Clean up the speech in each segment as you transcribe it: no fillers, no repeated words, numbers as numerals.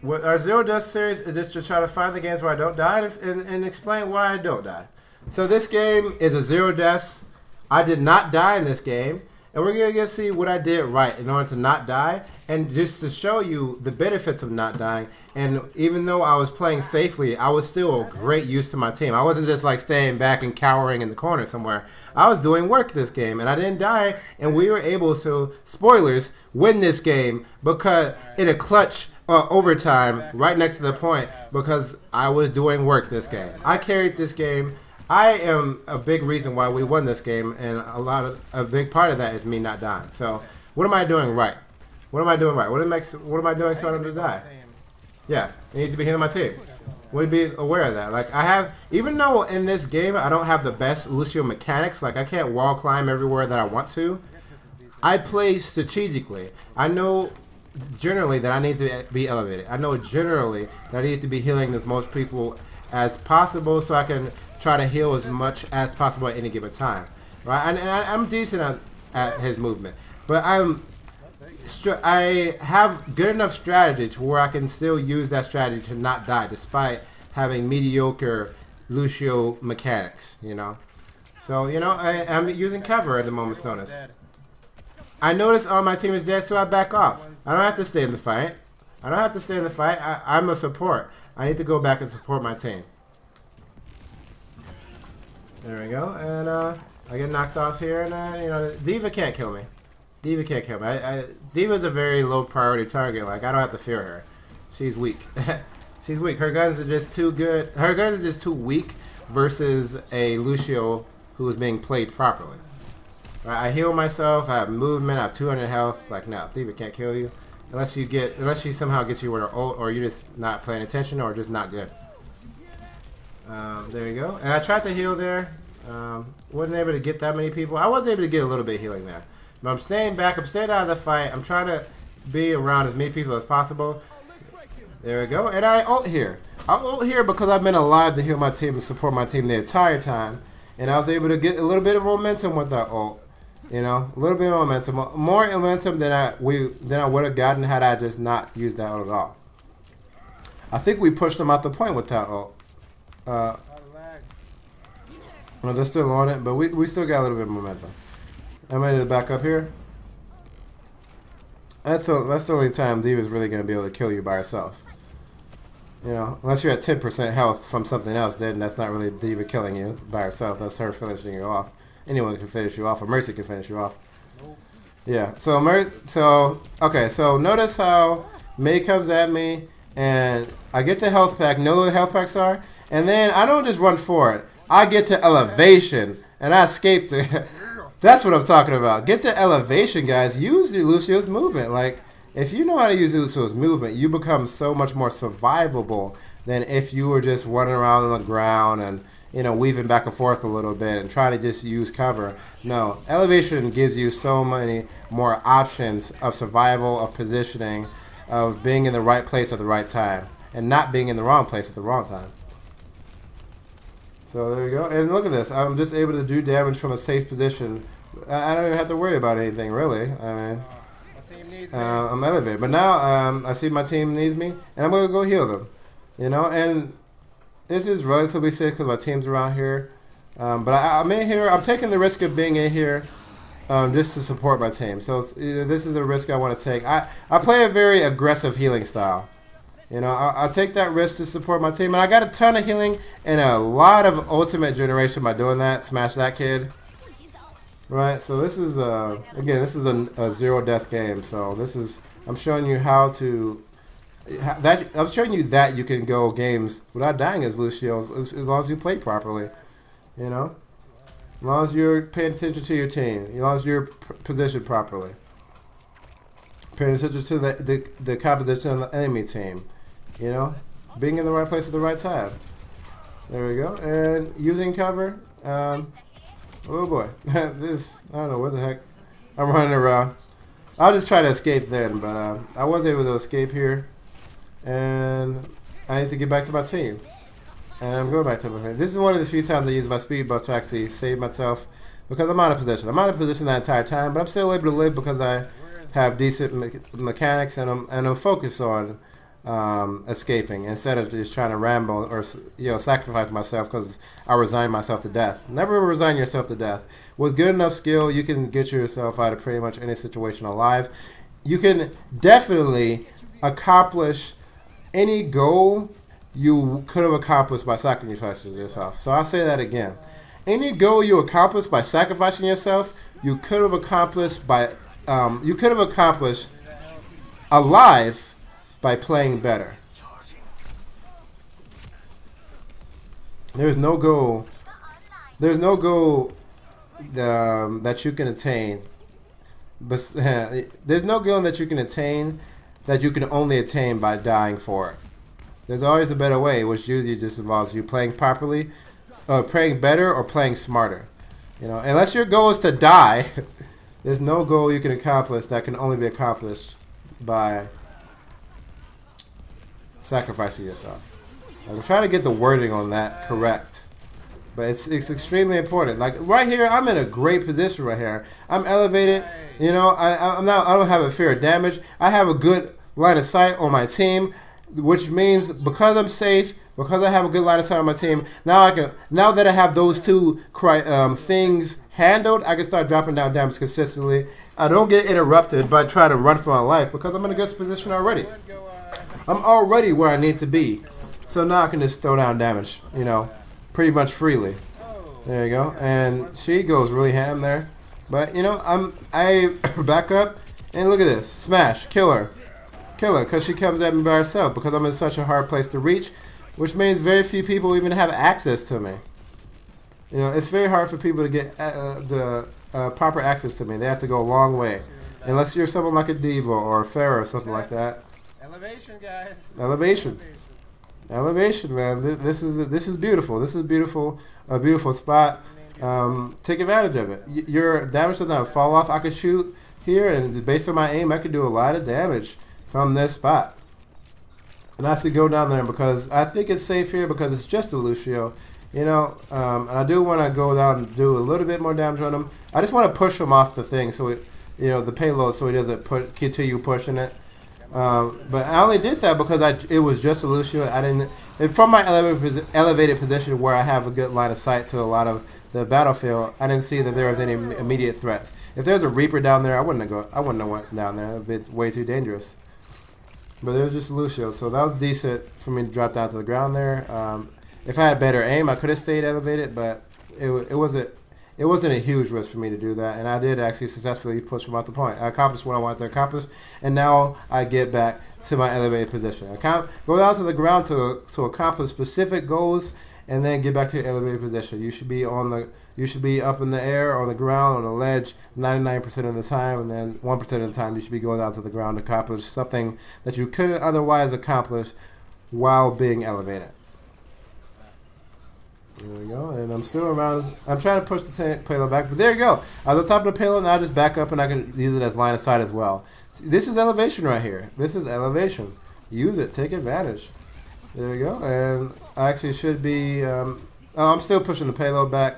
What our Zero Death series is just to try to find the games where I don't die and explain why I don't die. So this game is a Zero Deaths. I did not die in this game, and we're gonna get see what I did right in order to not die, and just to show you the benefits of not dying. And even though I was playing safely, I was still a great use to my team. I wasn't just like staying back and cowering in the corner somewhere. I was doing work this game, and I didn't die, and we were able to, spoilers, win this game because in a clutch overtime right next to the point because I was doing work this game. I carried this game. I am a big reason why we won this game, and a big part of that is me not dying. So, what am I doing right? What am I doing right? What am I doing so I don't die? Yeah, you need to be hitting my team. Would be aware of that. Like I have, even though in this game I don't have the best Lucio mechanics, like I can't wall climb everywhere that I want to. I play strategically. I know generally that I need to be elevated. I know generally that I need to be healing as most people as possible, so I can try to heal as much as possible at any given time, right? And I'm decent at his movement, but I have good enough strategy to where I can still use that strategy to not die, despite having mediocre Lucio mechanics, you know. So you know, I'm using cover at the moment's notice. I notice my team is dead, so I back off. I don't have to stay in the fight. I don't have to stay in the fight. I'm a support. I need to go back and support my team. There we go, and I get knocked off here, and you know, D.Va can't kill me. D.Va can't kill me. D.Va's a very low priority target. Like I don't have to fear her. She's weak. She's weak. Her guns are just too good. Her guns are just too weak versus a Lucio who is being played properly. Right, I heal myself. I have movement. I have 200 health. Like no, D.Va can't kill you unless she somehow gets you with her ult, or you're just not paying attention, or just not good. There you go. And I tried to heal there. Wasn't able to get that many people. I was able to get a little bit of healing there. But I'm staying back. I'm staying out of the fight. I'm trying to be around as many people as possible. There we go. And I ult here. I ult here because I've been alive to heal my team and support my team the entire time. And I was able to get a little bit of momentum with that ult. You know, a little bit of momentum. More momentum than I would have gotten had I just not used that ult at all. I think we pushed them out the point with that ult. Well, they're still on it, but we still got a little bit of momentum. I'm ready to back up here. That's the only time D.Va's really going to be able to kill you by herself. You know, unless you're at 10% health from something else, then that's not really D.Va killing you by herself. That's her finishing you off. Anyone can finish you off, or Mercy can finish you off. Yeah, so okay, so notice how Mei comes at me, and I get the health pack, know what the health packs are, and then I don't just run for it. I get to elevation, and I escape the... That's what I'm talking about. Get to elevation, guys. Use Lucio's movement. Like, if you know how to use Lucio's movement, you become so much more survivable than if you were just running around on the ground and, you know, weaving back and forth a little bit and trying to just use cover. No, elevation gives you so many more options of survival, of positioning, of being in the right place at the right time, and not being in the wrong place at the wrong time. So there you go. And look at this. I'm just able to do damage from a safe position. I don't even have to worry about anything, really. I mean, I'm elevated. But now I see my team needs me, and I'm going to go heal them. You know, and this is relatively safe because my team's around here. But I'm in here. I'm taking the risk of being in here just to support my team. So this is a risk I want to take. I play a very aggressive healing style. You know, I'll take that risk to support my team. And I got a ton of healing and a lot of ultimate generation by doing that. Smash that kid. Right, so this is, again, this is a zero death game. So this is, I'm showing you how to, I'm showing you that you can go games without dying as Lucio as long as you play properly. You know, as long as you're paying attention to your team, as long as you're positioned properly. Paying attention to the composition of the enemy team. You know, being in the right place at the right time. There we go. And using cover. Oh boy. This, I don't know what the heck. I'm running around. I'll just try to escape then, but I was able to escape here. And I need to get back to my team. And I'm going back to my team. This is one of the few times I use my speed buff to actually save myself. Because I'm out of position. I'm out of position that entire time, but I'm still able to live because I have decent mechanics and I'm focused on escaping instead of just trying to ramble or sacrifice myself because I resign myself to death. Never resign yourself to death. With good enough skill, you can get yourself out of pretty much any situation alive. You can definitely accomplish any goal you could have accomplished by sacrificing yourself. So I'll say that again. Any goal you accomplished by sacrificing yourself, you could have accomplished alive by playing better. There's no goal that you can attain. But there's no goal that you can attain that you can only attain by dying for it. There's always a better way, which usually just involves you playing properly, playing better, or playing smarter. Unless your goal is to die, there's no goal you can accomplish that can only be accomplished by sacrificing yourself. I'm trying to get the wording on that correct, but it's extremely important. Like right here, I'm in a great position right here. I'm elevated. I don't have a fear of damage. I have a good line of sight on my team, which means because I'm safe, because I have a good line of sight on my team, now that I have those two things handled, I can start dropping down damage consistently. I don't get interrupted by trying to run for my life because I'm in a good position already. I'm already where I need to be. So now I can just throw down damage, pretty much freely. There you go. And she goes really ham there. But, I back up and look at this. Smash. Kill her. Kill her because she comes at me by herself because I'm in such a hard place to reach, which means very few people even have access to me. It's very hard for people to get the proper access to me. They have to go a long way. Unless you're someone like a Diva or a Pharaoh or something like that. Elevation, guys. Elevation. Elevation, man. This is beautiful. This is beautiful. A beautiful spot. Take advantage of it. Your damage does not fall off. I could shoot here, and based on my aim, I could do a lot of damage from this spot. And I should go down there because I think it's safe here because it's just a Lucio. And I do want to go down and do a little bit more damage on him. I just want to push him off the thing, so the payload, so he doesn't continue pushing it. But I only did that because it was just a Lucio. And from my elevated position where I have a good line of sight to a lot of the battlefield, I didn't see that there was any immediate threats. If there's a Reaper down there, I wouldn't have went down there. It would be way too dangerous. But it was just Lucio, so that was decent for me to drop down to the ground there. If I had better aim, I could have stayed elevated, but it wasn't a huge risk for me to do that, and I did actually successfully push him out the point. I accomplished what I wanted to accomplish, and now I get back to my elevated position. I go down to the ground to accomplish specific goals, and then get back to your elevated position. You should be up in the air, on the ground, on the ledge, 99% of the time, and then 1% of the time you should be going down to the ground to accomplish something that you couldn't otherwise accomplish while being elevated. There we go, and I'm still around. I'm trying to push the payload back, but there you go. I was on top of the payload, now I just back up and I can use it as line of sight as well. This is elevation right here. This is elevation. Use it, take advantage. There you go, and I actually should be, I'm still pushing the payload back.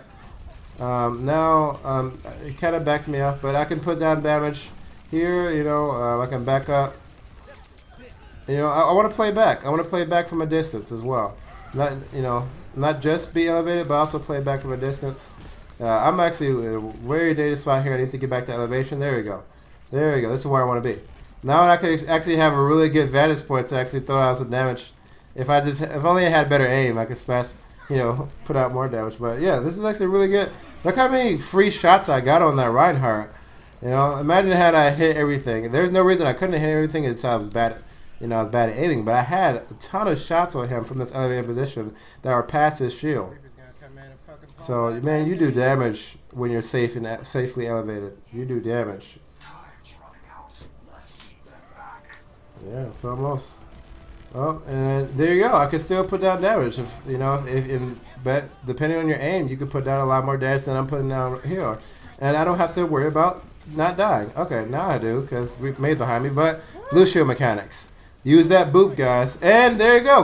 Now, it kind of backed me off, but I can put down damage here, I can back up. I want to play back. I want to play back from a distance as well. Not just be elevated, but also play back from a distance. I'm actually in a very dangerous spot here. I need to get back to elevation. There we go. There we go. This is where I want to be. Now I can actually have a really good vantage point to actually throw out some damage. If only I had better aim, I could smash, put out more damage. But yeah, this is actually really good. Look how many free shots I got on that Reinhardt. Imagine had I hit everything. There's no reason I couldn't hit everything. It's I was bad. I was bad at aiming, but I had a ton of shots on him from this elevated position that were past his shield. So, man, you do damage when you're safely elevated. You do damage. Yeah, so I'm lost. Oh, and there you go. I can still put down damage. But depending on your aim, you can put down a lot more damage than I'm putting down here. And I don't have to worry about not dying. Okay, now I do because we made behind me. But Lucio mechanics. Use that boop, guys. And there you go.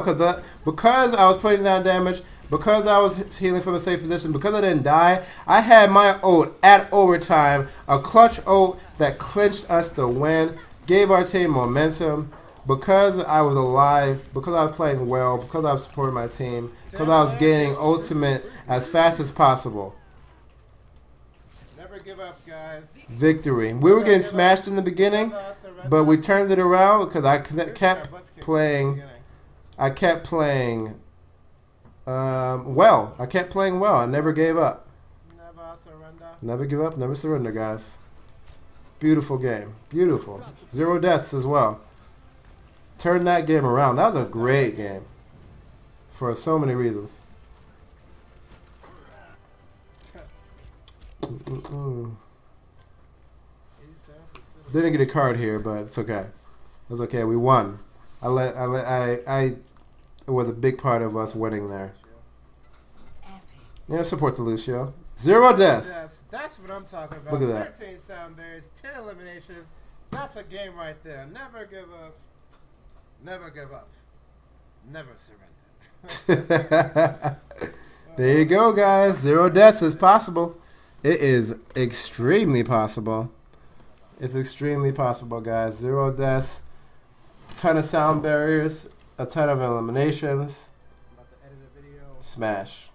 Because I was putting down damage, because I was healing from a safe position, because I didn't die, I had my ult at overtime. A clutch ult that clinched us the win. Gave our team momentum. because I was alive, because I was playing well, because I was supporting my team, because I was gaining ultimate as fast as possible. Never give up, guys. Victory. We were getting smashed in the beginning, but we turned it around because I kept playing. I kept playing well. I kept playing well. I never gave up. Never surrender. Never give up, never surrender, guys. Beautiful game. Beautiful. 0 deaths as well. Turn that game around. That was a great game for so many reasons. Didn't get a card here, but it's okay. It's okay. We won. It was a big part of us winning there. You know, support the Lucio. 0 deaths. That's what I'm talking about. Look at that. 13 sound berries, 10 eliminations. That's a game right there. Never give up. Never give up. Never surrender. There you go, guys. 0 deaths is possible. It is extremely possible. It's extremely possible, guys. 0 deaths, ton of sound barriers, a ton of eliminations. I'm about to edit a video. Smash.